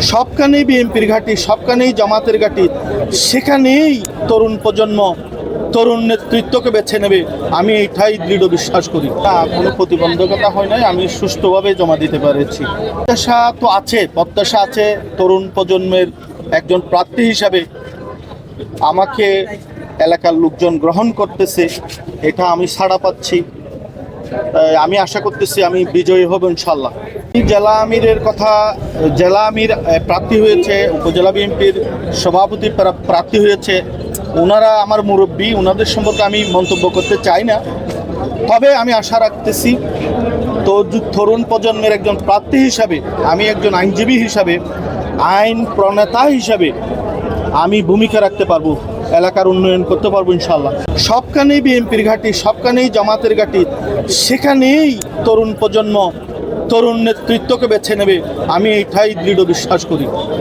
সবখানেই বিএনপির ঘাঁটি, সবখানেই জামাতের ঘাঁটি, সেখানেই তরুণ প্রজন্ম তরুণ নেতৃত্বকে বেছে নেবে, আমি এটাই দৃঢ় বিশ্বাস করি। না, কোনো প্রতিবন্ধকতা হয় নাই, আমি সুষ্ঠুভাবে জমা দিতে পেরেছি। প্রত্যাশা আছে তরুণ প্রজন্মের একজন প্রার্থী হিসাবে আমাকে এলাকার লোকজন গ্রহণ করতেছে, এটা আমি সাড়া পাচ্ছি। আমি আশা করতেছি আমি বিজয়ী হব ইনশাল্লাহ। জেলা আমিরের কথা, জেলা আমির প্রার্থী হয়েছে, উপজেলা বিএনপির সভাপতি প্রার্থী হয়েছে, ওনারা আমার মুরব্বী, ওনাদের সম্পর্কে আমি মন্তব্য করতে চাই না। তবে আমি আশা রাখতেছি তো তরুণ প্রজন্মের একজন প্রার্থী হিসাবে, আমি একজন আইনজীবী হিসাবে, আইন প্রণেতা হিসাবে আমি ভূমিকা রাখতে পারবো, এলাকার উন্নয়ন করতে পারবো ইনশাল্লাহ। সবখানেই বিএনপির ঘাঁটি, সবখানেই জামাতের ঘাঁটি, সেখানেই তরুণ প্রজন্ম তরুণ নেতৃত্বকে বেছে নেবে, আমি এটাই দৃঢ় বিশ্বাস করি।